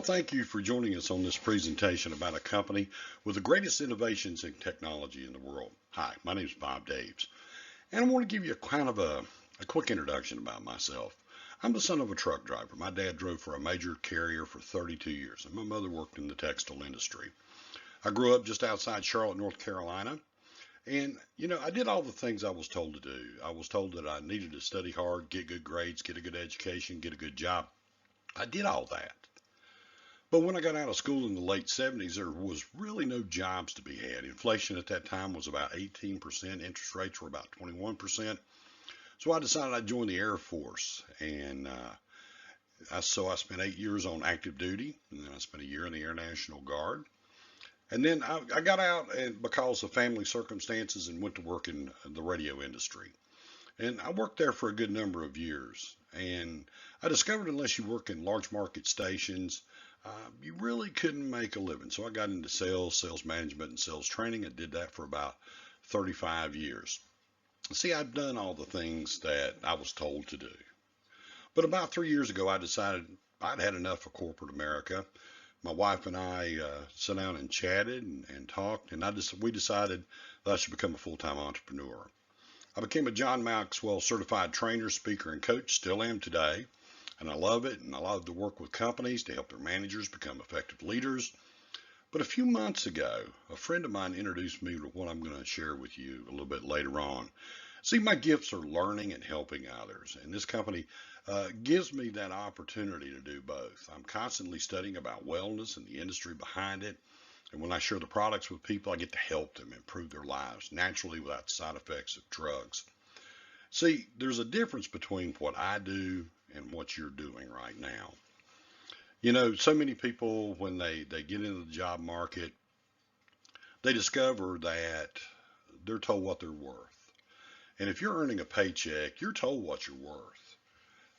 thank you for joining us on this presentation about a company with the greatest innovations in technology in the world. Hi, my name is Bob Daves, and I want to give you a quick introduction about myself. I'm the son of a truck driver. My dad drove for a major carrier for 32 years, and my mother worked in the textile industry. I grew up just outside Charlotte, North Carolina, and I did all the things I was told to do. I was told that I needed to study hard, get good grades, get a good education, get a good job. I did all that. But when I got out of school in the late 70s, there was really no jobs to be had. Inflation at that time was about 18%. Interest rates were about 21%. So I decided I'd join the Air Force. So I spent 8 years on active duty, and then I spent a year in the Air National Guard. And then I got out because of family circumstances and went to work in the radio industry. And I worked there for a good number of years. And I discovered unless you work in large market stations, you really couldn't make a living. So I got into sales management, and sales training. I did that for about 35 years. See, I've done all the things that I was told to do. But about 3 years ago, I decided I'd had enough of corporate America. My wife and I sat down and chatted and talked, and we decided that I should become a full-time entrepreneur. I became a John Maxwell certified trainer, speaker, and coach, still am today. And I love it, and I love to work with companies to help their managers become effective leaders. But a few months ago, a friend of mine introduced me to what I'm going to share with you a little bit later on. See, my gifts are learning and helping others, and this company gives me that opportunity to do both. I'm constantly studying about wellness and the industry behind it, and when I share the products with people, I get to help them improve their lives naturally without the side effects of drugs. See, there's a difference between what I do and what you're doing right now. So many people, when they get into the job market, they discover that they're told what they're worth. And if you're earning a paycheck, you're told what you're worth.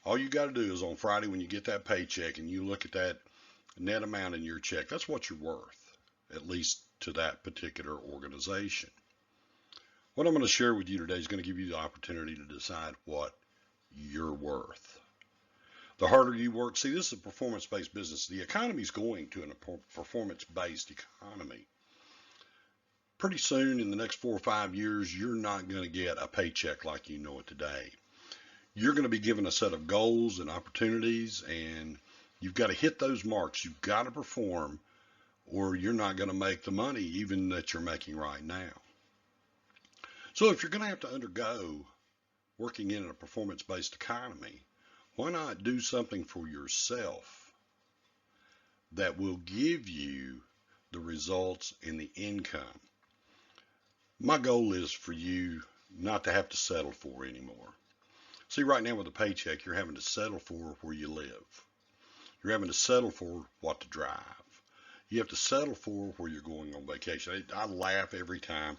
All you got to do is on Friday when you get that paycheck and you look at that net amount in your check, that's what you're worth, at least to that particular organization. What I'm going to share with you today is going to give you the opportunity to decide what you're worth. The harder you work, see, this is a performance-based business. The economy is going to a performance-based economy. Pretty soon, in the next 4 or 5 years, you're not going to get a paycheck like you know it today. You're going to be given a set of goals and opportunities, and you've got to hit those marks. You've got to perform, or you're not going to make the money even that you're making right now. So if you're going to have to undergo working in a performance-based economy, why not do something for yourself that will give you the results and the income? My goal is for you not to have to settle for anymore. See, right now with a paycheck, you're having to settle for where you live. You're having to settle for what to drive. You have to settle for where you're going on vacation. I laugh every time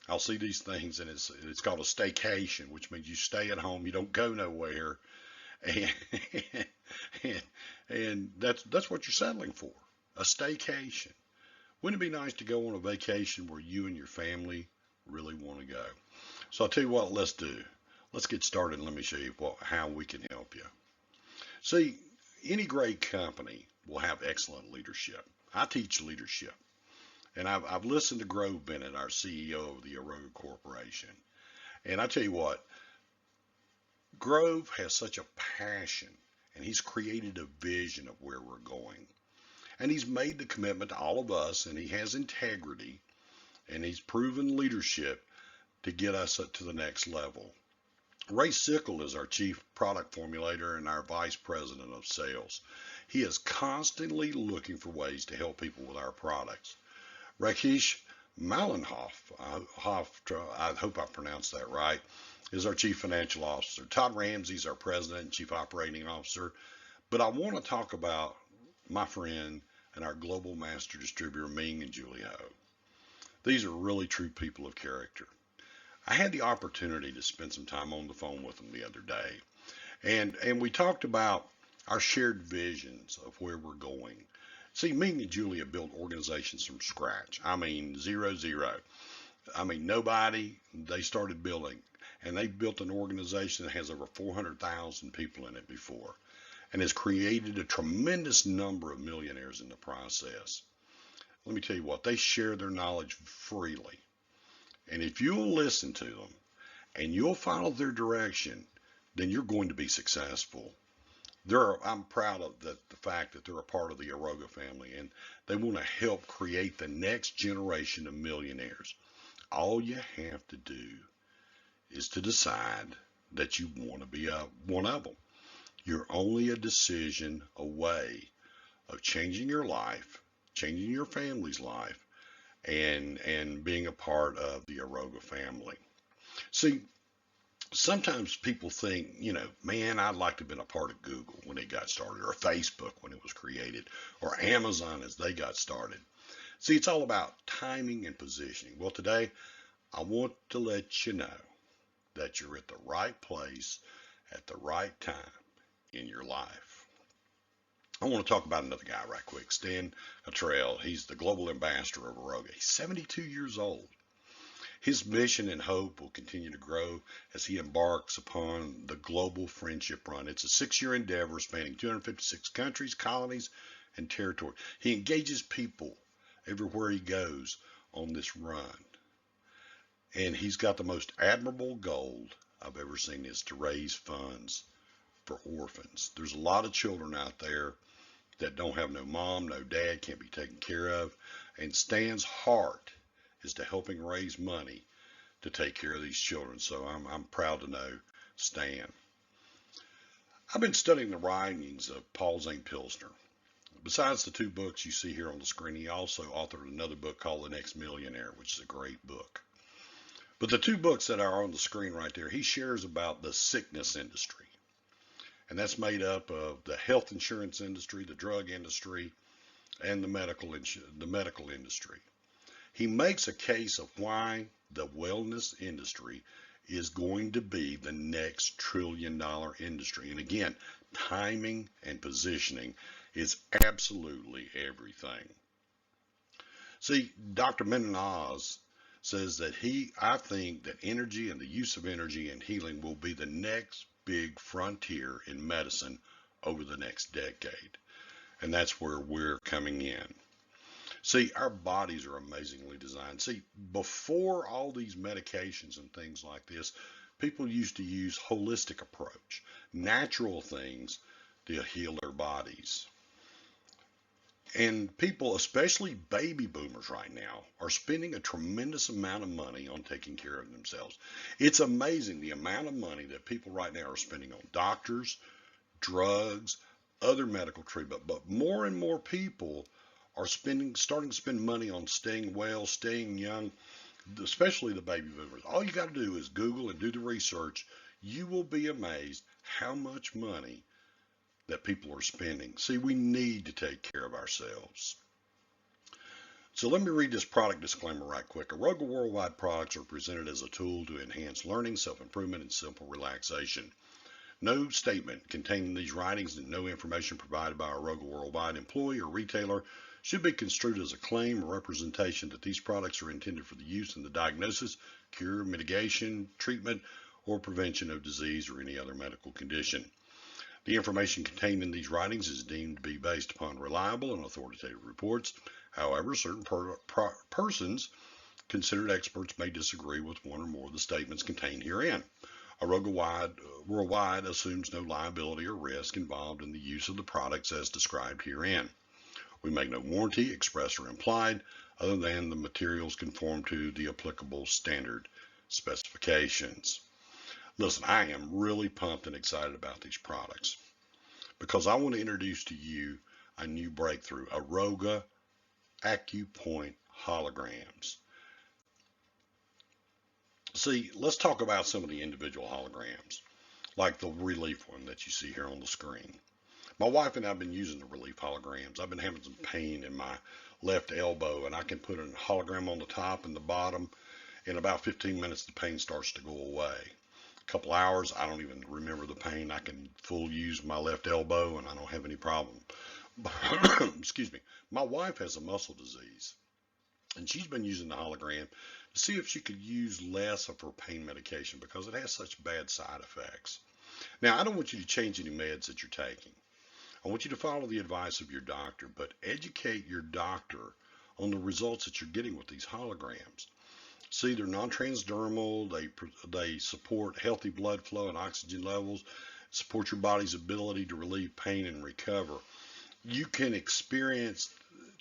I'll see these things, and it's called a staycation, which means you stay at home, you don't go nowhere. And that's what you're settling for, a staycation. Wouldn't it be nice to go on a vacation where you and your family really want to go? So I'll tell you what, let's do. Let's get started and let me show you how we can help you. See, any great company will have excellent leadership. I teach leadership. And I've listened to Grove Bennett, our CEO of the Aroga Corporation. And I tell you what, Grove has such a passion, and he's created a vision of where we're going. And he's made the commitment to all of us, and he has integrity, and he's proven leadership to get us up to the next level. Ray Sickle is our chief product formulator and our vice president of sales. He is constantly looking for ways to help people with our products. Rakesh Malenhoff, I hope I pronounced that right, is our Chief Financial Officer. Todd Ramsey is our President and Chief Operating Officer. But I want to talk about my friend and our Global Master Distributor, Ming and Julie Ho. These are really true people of character. I had the opportunity to spend some time on the phone with them the other day. And we talked about our shared visions of where we're going. See, Ming and Julie have built organizations from scratch. I mean, zero. I mean, nobody. They started building, and they built an organization that has over 400,000 people in it before. and has created a tremendous number of millionaires in the process. Let me tell you what, they share their knowledge freely. And if you'll listen to them and you'll follow their direction, then you're going to be successful. I'm proud of the fact that they're a part of the Aroga family, and they want to help create the next generation of millionaires. All you have to do is to decide that you want to be one of them. You're only a decision away of changing your life, changing your family's life, and being a part of the Aroga family. See, sometimes people think, man, I'd like to have been a part of Google when it got started, or Facebook when it was created, or Amazon as they got started. See, it's all about timing and positioning. Well, today, I want to let you know that you're at the right place at the right time in your life. I want to talk about another guy right quick, Stan Cottrell. He's the global ambassador of Aroga. He's 72 years old. His mission and hope will continue to grow as he embarks upon the global friendship run. It's a 6-year endeavor spanning 256 countries, colonies, and territory. He engages people everywhere he goes on this run. And he's got the most admirable goal I've ever seen, is to raise funds for orphans. There's a lot of children out there that don't have no mom, no dad, can't be taken care of. And Stan's heart is to helping raise money to take care of these children. So I'm proud to know Stan. I've been studying the writings of Paul Zane Pilsner. Besides the 2 books you see here on the screen, he also authored another book called The Next Millionaire, which is a great book. But the 2 books that are on the screen right there, he shares about the sickness industry. And that's made up of the health insurance industry, the drug industry, and the medical industry. He makes a case of why the wellness industry is going to be the next $1 trillion industry. And again, timing and positioning is absolutely everything. See, Dr. Menenaz says that I think that energy and the use of energy and healing will be the next big frontier in medicine over the next decade. And that's where we're coming in. See, our bodies are amazingly designed. See, before all these medications and things like this, people used to use holistic approach, natural things to heal their bodies. And people, especially baby boomers right now, are spending a tremendous amount of money on taking care of themselves. It's amazing the amount of money that people right now are spending on doctors, drugs, other medical treatment, but more and more people are starting to spend money on staying well, staying young, especially the baby boomers. All you got to do is Google and do the research. You will be amazed how much money that people are spending. See, we need to take care of ourselves. So let me read this product disclaimer right quick. Aroga Worldwide products are presented as a tool to enhance learning, self-improvement, and simple relaxation. No statement contained in these writings and no information provided by Aroga Worldwide employee or retailer should be construed as a claim or representation that these products are intended for the use in the diagnosis, cure, mitigation, treatment, or prevention of disease or any other medical condition. The information contained in these writings is deemed to be based upon reliable and authoritative reports. However, certain persons considered experts may disagree with one or more of the statements contained herein. Aroga Worldwide assumes no liability or risk involved in the use of the products as described herein. We make no warranty, express or implied, other than the materials conform to the applicable standard specifications. Listen, I am really pumped and excited about these products because I want to introduce to you a new breakthrough, Aroga AcuPoint holograms. See, let's talk about some of the individual holograms, like the relief one that you see here on the screen. My wife and I have been using the relief holograms. I've been having some pain in my left elbow, and I can put a hologram on the top and the bottom. In about 15 minutes, the pain starts to go away. A couple hours, I don't even remember the pain. I can full use my left elbow, and I don't have any problem. Excuse me. My wife has a muscle disease, and she's been using the hologram to see if she could use less of her pain medication because it has such bad side effects. Now, I don't want you to change any meds that you're taking. I want you to follow the advice of your doctor, but educate your doctor on the results that you're getting with these holograms. See, they're non-transdermal. They support healthy blood flow and oxygen levels, support your body's ability to relieve pain and recover. You can experience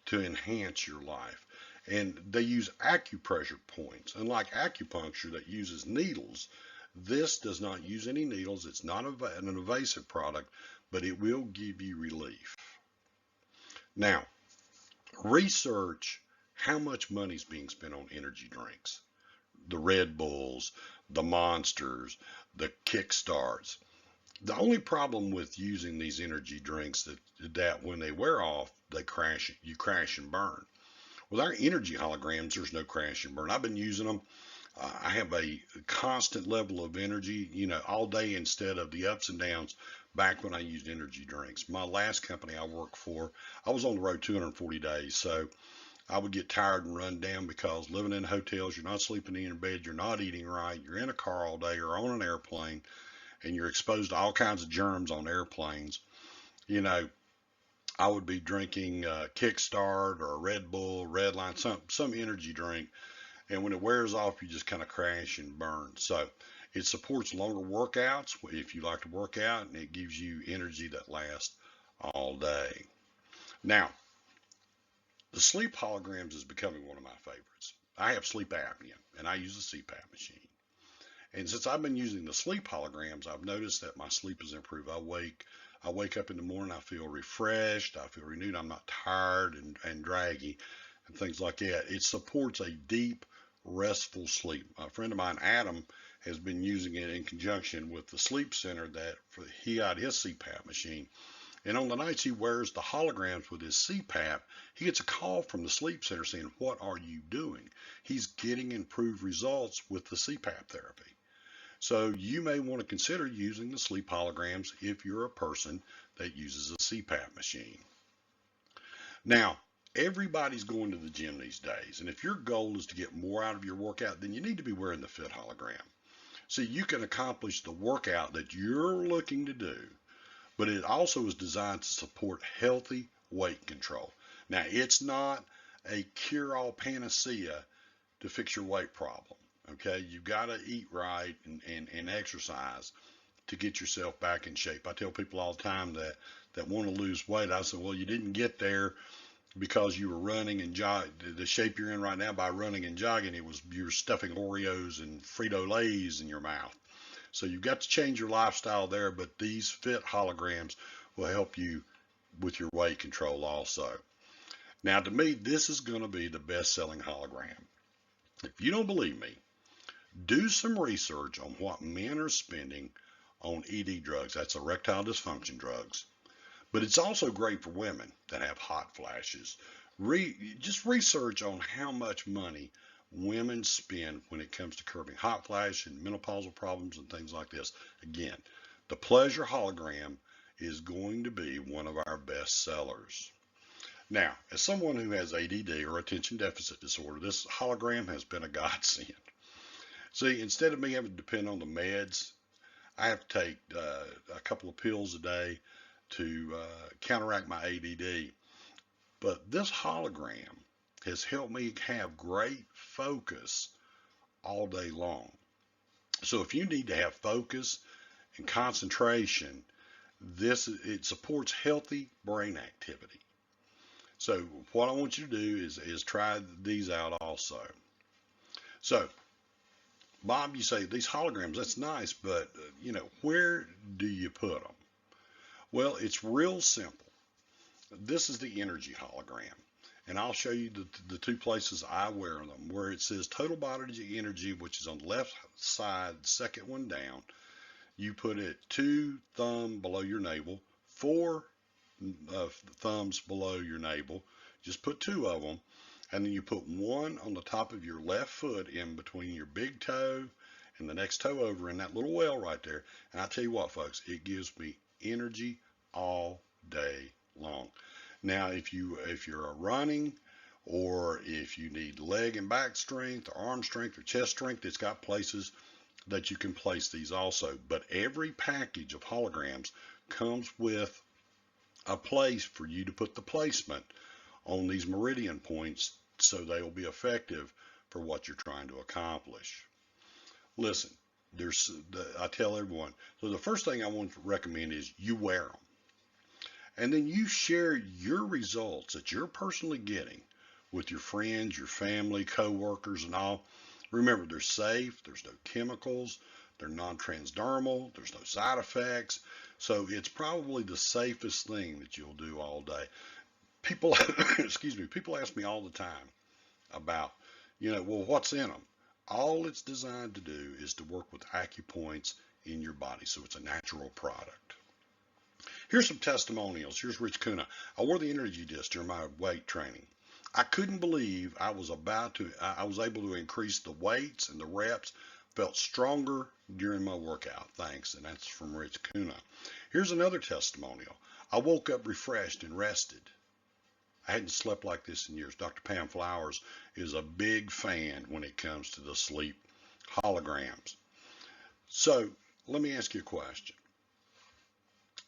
to enhance your life. And they use acupressure points. Unlike acupuncture that uses needles, this does not use any needles. It's not an invasive product, but it will give you relief. Now, research how much money is being spent on energy drinks. The Red Bulls, the Monsters, the Kickstarts. The only problem with using these energy drinks that when they wear off, you crash and burn. With our energy holograms, there's no crash and burn. I've been using them. I have a constant level of energy, all day instead of the ups and downs back when I used energy drinks. My last company I worked for, I was on the road 240 days. So I would get tired and run down because living in hotels, you're not sleeping in your bed, you're not eating right, you're in a car all day or on an airplane, and you're exposed to all kinds of germs on airplanes. You know, I would be drinking Kickstart or a Red Bull, Red Line, some energy drink, and when it wears off, you just kind of crash and burn. So it supports longer workouts if you like to work out, and it gives you energy that lasts all day. Now, the sleep holograms is becoming one of my favorites. I have sleep apnea, and I use a CPAP machine. And since I've been using the sleep holograms, I've noticed that my sleep has improved. I wake up in the morning, I feel refreshed, I feel renewed, I'm not tired and draggy and things like that. It supports a deep, restful sleep. A friend of mine, Adam, has been using it in conjunction with the sleep center he got his CPAP machine. And on the nights he wears the holograms with his CPAP, he gets a call from the sleep center saying, "What are you doing?" He's getting improved results with the CPAP therapy. So you may want to consider using the sleep holograms if you're a person that uses a CPAP machine. Now, everybody's going to the gym these days, and if your goal is to get more out of your workout, then you need to be wearing the Fit hologram. See, you can accomplish the workout that you're looking to do, but it also is designed to support healthy weight control. Now, it's not a cure-all panacea to fix your weight problem. Okay, you've got to eat right and exercise to get yourself back in shape. I tell people all the time that want to lose weight, I say, well, you didn't get there because you were running and jogging. The shape you're in right now by running and jogging, you were stuffing Oreos and Frito-Lays in your mouth. So you've got to change your lifestyle there, but these Fit holograms will help you with your weight control also. Now, to me, this is going to be the best-selling hologram. If you don't believe me, do some research on what men are spending on ED drugs. That's erectile dysfunction drugs. But it's also great for women that have hot flashes. Just research on how much money women spend when it comes to curbing hot flash and menopausal problems and things like this. Again, the Pleasure hologram is going to be one of our best sellers. Now, as someone who has ADD or attention deficit disorder, this hologram has been a godsend. See, instead of me having to depend on the meds, I have to take a couple of pills a day to counteract my ADD. But this hologram has helped me have great focus all day long. So if you need to have focus and concentration, it supports healthy brain activity. So what I want you to do is try these out also. So Bob, you say these holograms, that's nice, but where do you put them? Well, it's real simple. This is the energy hologram, and I'll show you the two places I wear them, where it says total body energy, which is on the left side, second one down. You put it 2 thumbs below your navel, 4 thumbs below your navel. Just put 2 of them. And then you put 1 on the top of your left foot in between your big toe and the next toe over in that little well right there. And I tell you what, folks, it gives me energy all day long. Now, if you're running, or if you need leg and back strength, or arm strength, or chest strength, it's got places that you can place these also. But every package of holograms comes with a place for you to put the placement on these meridian points so they will be effective for what you're trying to accomplish. Listen, I tell everyone, so the first thing I want to recommend is you wear them. And then you share your results that you're personally getting with your friends, your family, coworkers, and all. Remember, they're safe, there's no chemicals, they're non-transdermal, there's no side effects. So it's probably the safest thing that you'll do all day. People, excuse me, people ask me all the time about, well, what's in them? All it's designed to do is to work with acupoints in your body. So it's a natural product. Here's some testimonials. Here's Rich Kuna. I wore the energy disc during my weight training. I couldn't believe I was able to increase the weights and the reps, felt stronger during my workout. Thanks. And that's from Rich Kuna. Here's another testimonial. I woke up refreshed and rested. I hadn't slept like this in years. Dr. Pam Flowers is a big fan when it comes to the sleep holograms. So let me ask you a question.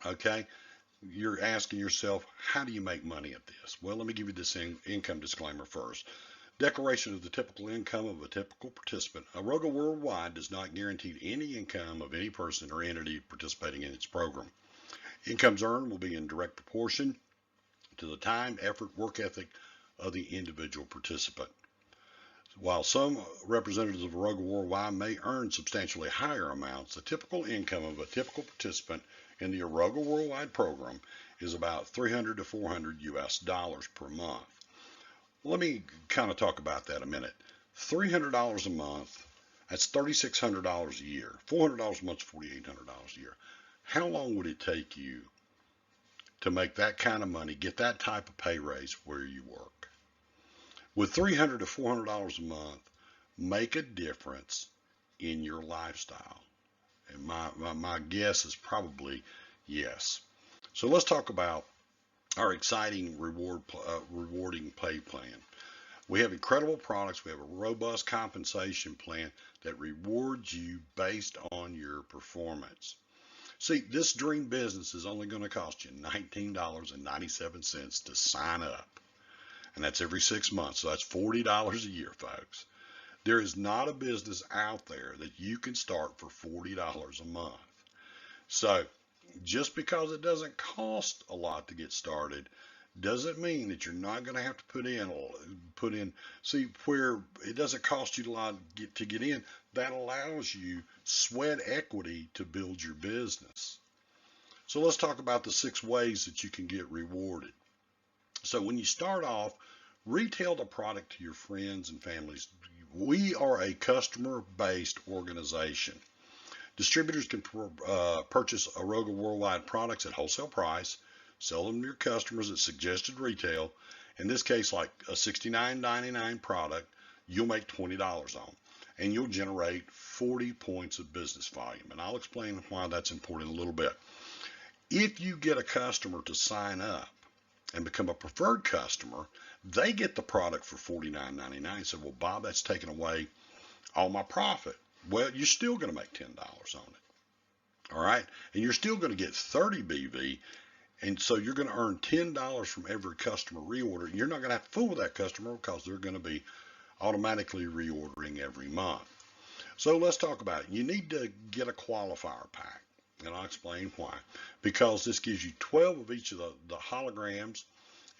Okay, you're asking yourself, how do you make money at this? Well, let me give you this income disclaimer first. Declaration of the typical income of a typical participant. Aroga Worldwide does not guarantee any income of any person or entity participating in its program. Incomes earned will be in direct proportion to the time, effort, work ethic of the individual participant. While some representatives of Aroga Worldwide may earn substantially higher amounts, the typical income of a typical participant in the Aroga Worldwide program is about $300 to $400 US per month. Let me kind of talk about that a minute. $300 a month, that's $3,600 a year. $400 a month is $4,800 a year. How long would it take you to make that kind of money, get that type of pay raise where you work? With $300 to $400 a month, make a difference in your lifestyle. And my guess is probably yes. So let's talk about our exciting rewarding pay plan. We have incredible products. We have a robust compensation plan that rewards you based on your performance. See, this dream business is only going to cost you $19.97 to sign up. And that's every 6 months. So that's $40 a year, folks. There is not a business out there that you can start for $40 a month. So just because it doesn't cost a lot to get started doesn't mean that you're not going to have to put in. See, where it doesn't cost you a lot to get in, that allows you sweat equity to build your business. So let's talk about the 6 ways that you can get rewarded. So when you start off, retail the product to your friends and families. We are a customer-based organization. Distributors can purchase Aroga Worldwide products at wholesale price, sell them to your customers at suggested retail. In this case, like a $69.99 product, you'll make $20 on, and you'll generate 40 points of business volume. And I'll explain why that's important in a little bit. If you get a customer to sign up and become a preferred customer, they get the product for $49.99. So, well, Bob, that's taking away all my profit. Well, you're still going to make $10 on it. All right. And you're still going to get 30 BV. And so you're going to earn $10 from every customer reorder. You're not going to have to fool with that customer because they're going to be automatically reordering every month. So let's talk about it. You need to get a qualifier pack. And I'll explain why. Because this gives you 12 of each of the holograms.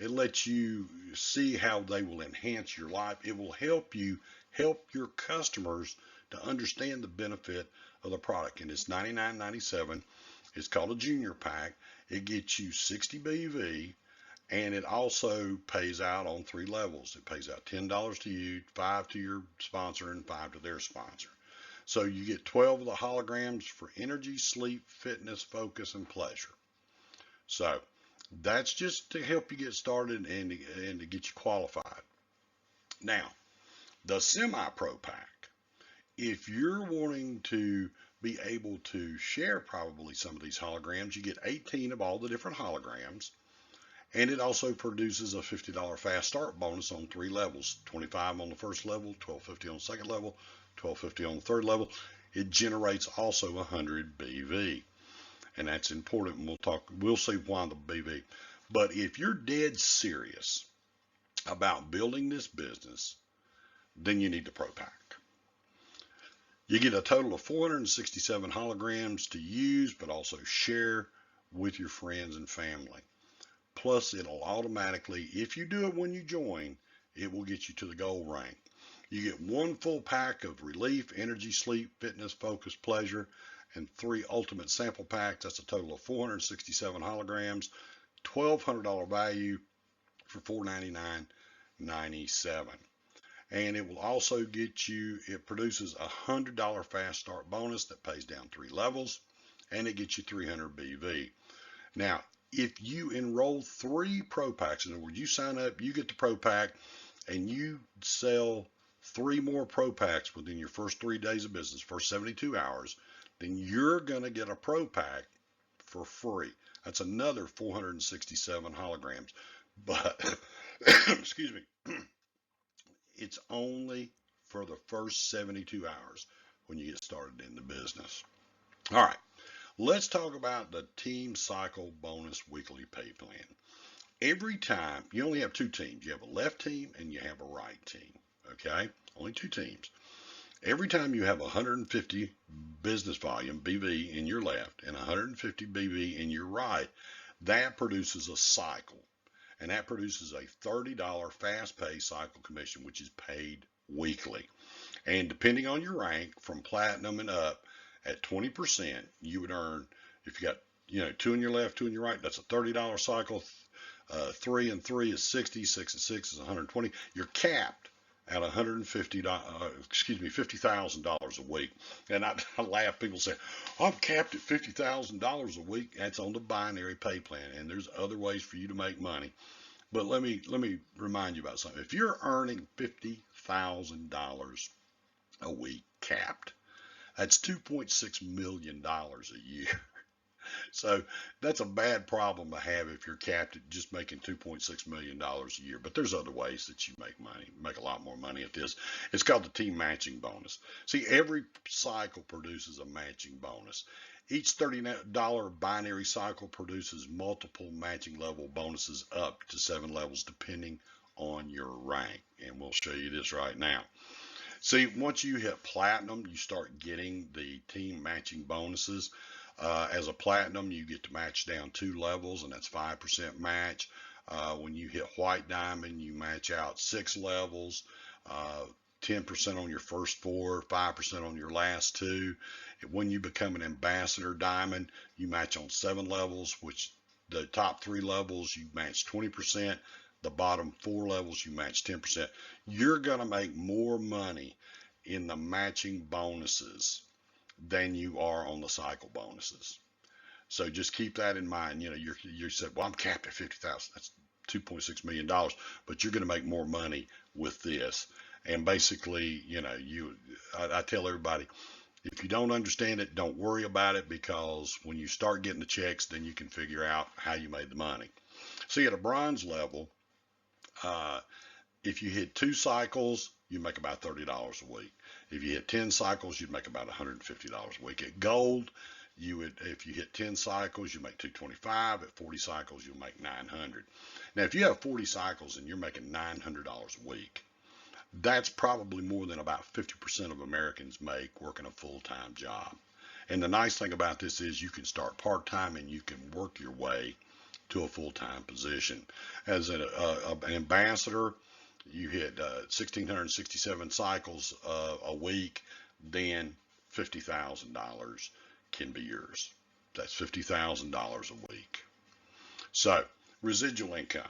It lets you see how they will enhance your life. It will help you help your customers to understand the benefit of the product. And it's $99.97. It's called a junior pack. It gets you 60 BV, and it also pays out on 3 levels. It pays out $10 to you, 5 to your sponsor, and 5 to their sponsor. So you get 12 of the holograms for energy, sleep, fitness, focus, and pleasure. So that's just to help you get started and to get you qualified. Now, the semi-pro pack. If you're wanting to be able to share probably some of these holograms, you get 18 of all the different holograms. And it also produces a $50 fast start bonus on 3 levels, 25 on the first level, $12.50 on the second level, $12.50 on the third level. It generates also 100 BV. and that's important. And we'll see why the BV. But if you're dead serious about building this business, then you need the Pro Pack. You get a total of 467 holograms to use, but also share with your friends and family. Plus, it'll automatically, if you do it when you join, it will get you to the gold rank. You get one full pack of relief, energy, sleep, fitness, focus, pleasure, and 3 ultimate sample packs. That's a total of 467 holograms, $1,200 value for $499.97. And it will also get you, it produces a $100 fast start bonus that pays down 3 levels, and it gets you 300 BV. Now, if you enroll 3 Pro Packs, in other words, you sign up, you get the Pro Pack, and you sell 3 more Pro Packs within your first 3 days of business, first 72 hours, then you're going to get a Pro Pack for free. That's another 467 holograms. But, excuse me, it's only for the first 72 hours when you get started in the business. All right, let's talk about the Team Cycle Bonus Weekly Pay Plan. Every time, you only have 2 teams. You have a left team and you have a right team. Okay, only 2 teams. Every time you have 150 business volume, BV, in your left and 150 BV in your right, that produces a cycle. And that produces a $30 fast pay cycle commission, which is paid weekly. And depending on your rank, from platinum and up, at 20%, you would earn, if you got 2 in your left, 2 in your right, that's a $30 cycle. 3 and 3 is 60, 6 and 6 is 120. You're capped at $50,000 a week. And I laugh. People say, I'm capped at $50,000 a week. That's on the binary pay plan, and there's other ways for you to make money. But let me remind you about something. If you're earning $50,000 a week capped, that's $2.6 million a year. So that's a bad problem to have if you're capped at just making $2.6 million a year. But there's other ways that you make money, make a lot more money at this. It's called the team matching bonus. See, every cycle produces a matching bonus. Each $30 binary cycle produces multiple matching level bonuses up to 7 levels depending on your rank. And we'll show you this right now. See, once you hit platinum, you start getting the team matching bonuses. As a platinum, you get to match down 2 levels, and that's 5% match. When you hit white diamond, you match out 6 levels, 10% on your first 4, 5% on your last 2. When you become an ambassador diamond, you match on 7 levels, which the top 3 levels you match 20%. The bottom 4 levels you match 10%. You're going to make more money in the matching bonuses than you are on the cycle bonuses. So just keep that in mind. You said, well, I'm capped at 50,000. That's $2.6 million, but you're going to make more money with this. And basically, I tell everybody, if you don't understand it, don't worry about it, because when you start getting the checks, then you can figure out how you made the money. See, at a bronze level, if you hit 2 cycles, you make about $30 a week. If you hit 10 cycles, you'd make about $150 a week. At gold, if you hit 10 cycles, you make $225. At 40 cycles, you'll make $900. Now, if you have 40 cycles and you're making $900 a week, that's probably more than about 50% of Americans make working a full-time job. And the nice thing about this is you can start part-time and you can work your way to a full-time position. As an ambassador, you hit 1,667 cycles a week, then $50,000 can be yours. That's $50,000 a week. So, residual income.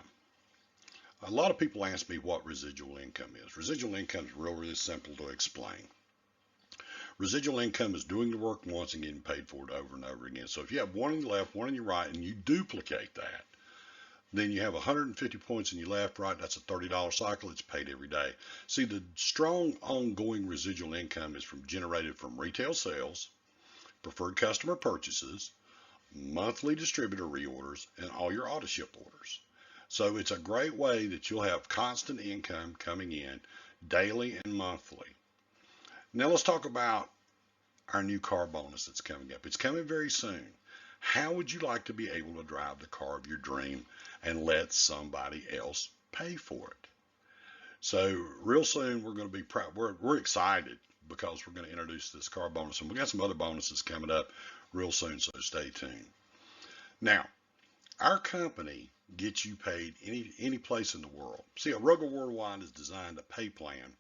A lot of people ask me what residual income is. Residual income is really simple to explain. Residual income is doing the work once and getting paid for it over and over again. So if you have 1 in your left, 1 in your right, and you duplicate that, then you have 150 points in your left, right. That's a $30 cycle. It's paid every day. See, the strong ongoing residual income is generated from retail sales, preferred customer purchases, monthly distributor reorders, and all your auto ship orders. So it's a great way that you'll have constant income coming in daily and monthly. Now let's talk about our new car bonus that's coming up. It's coming very soon. How would you like to be able to drive the car of your dream and let somebody else pay for it? So real soon we're going to be proud. We're excited because we're going to introduce this car bonus, and we got some other bonuses coming up real soon. So stay tuned. Now, our company gets you paid any place in the world. See, Aroga Worldwide is designed a pay plan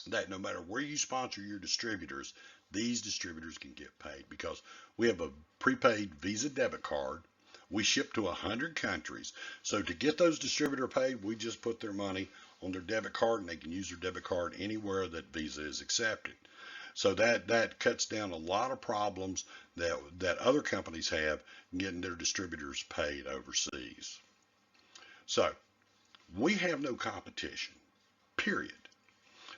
that no matter where you sponsor your distributors, these distributors can get paid because we have a prepaid Visa debit card. We ship to 100 countries. So to get those distributor paid, we just put their money on their debit card and they can use their debit card anywhere that Visa is accepted. So that cuts down a lot of problems that other companies have getting their distributors paid overseas. So we have no competition, period.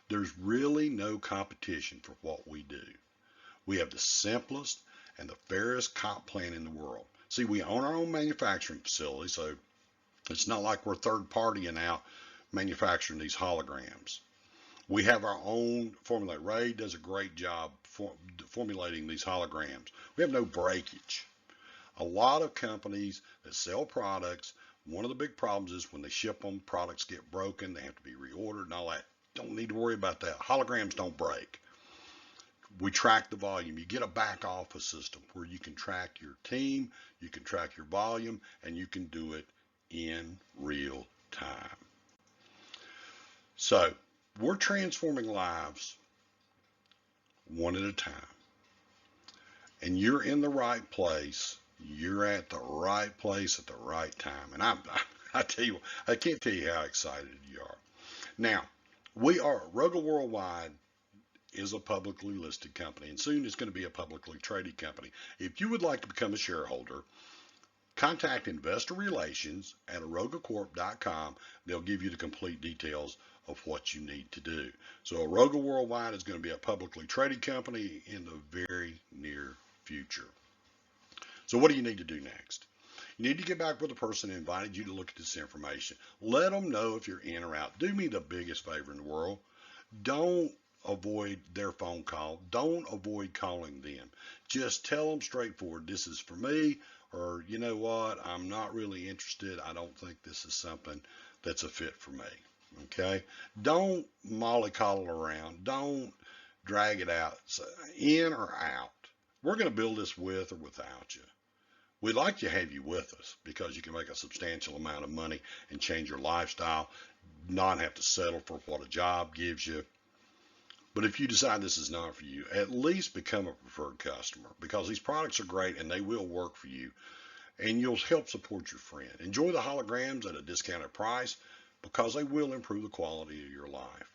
There's really no competition for what we do. We have the simplest and the fairest comp plan in the world. See, we own our own manufacturing facility, so it's not like we're third partying out manufacturing these holograms. We have our own formula. Ray does a great job formulating these holograms. We have no breakage. A lot of companies that sell products, one of the big problems is when they ship them, products get broken, they have to be reordered and all that. Don't need to worry about that. Holograms don't break. We track the volume. You get a back office system where you can track your team, you can track your volume, and you can do it in real time. So we're transforming lives one at a time. And you're in the right place. You're at the right place at the right time. And I tell you, I can't tell you how excited you are. Now, Aroga Worldwide is a publicly listed company, and soon it's going to be a publicly traded company. If you would like to become a shareholder, contact Investor Relations at arogacorp.com. They'll give you the complete details of what you need to do. So Aroga Worldwide is going to be a publicly traded company in the very near future. So what do you need to do next? You need to get back with the person who invited you to look at this information. Let them know if you're in or out. Do me the biggest favor in the world. Don't avoid their phone call. Don't avoid calling them. Just tell them straightforward, this is for me, or you know what, I'm not really interested. I don't think this is something that's a fit for me. Okay? Don't mollycoddle around. Don't drag it out. So, in or out. We're going to build this with or without you. We'd like to have you with us because you can make a substantial amount of money and change your lifestyle, not have to settle for what a job gives you. But if you decide this is not for you, at least become a preferred customer because these products are great and they will work for you and you'll help support your friend. Enjoy the holograms at a discounted price because they will improve the quality of your life.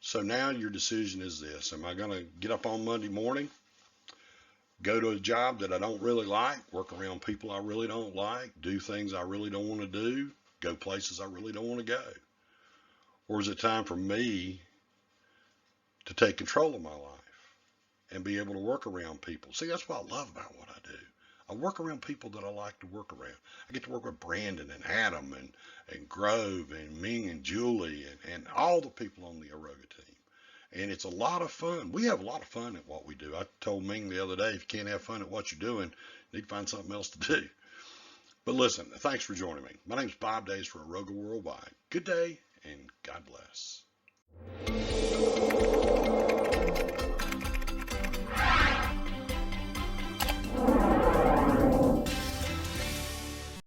So now your decision is this. Am I going to get up on Monday morning, go to a job that I don't really like, work around people I really don't like, do things I really don't want to do, go places I really don't want to go? Or is it time for me to take control of my life and be able to work around people? See, that's what I love about what I do. I work around people that I like to work around. I get to work with Brandon and Adam and Grove and Ming and Julie and all the people on the Aroga team. And it's a lot of fun. We have a lot of fun at what we do. I told Ming the other day, if you can't have fun at what you're doing, you need to find something else to do. But listen, thanks for joining me. My name's Bob Days for Aroga Worldwide. Good day and God bless.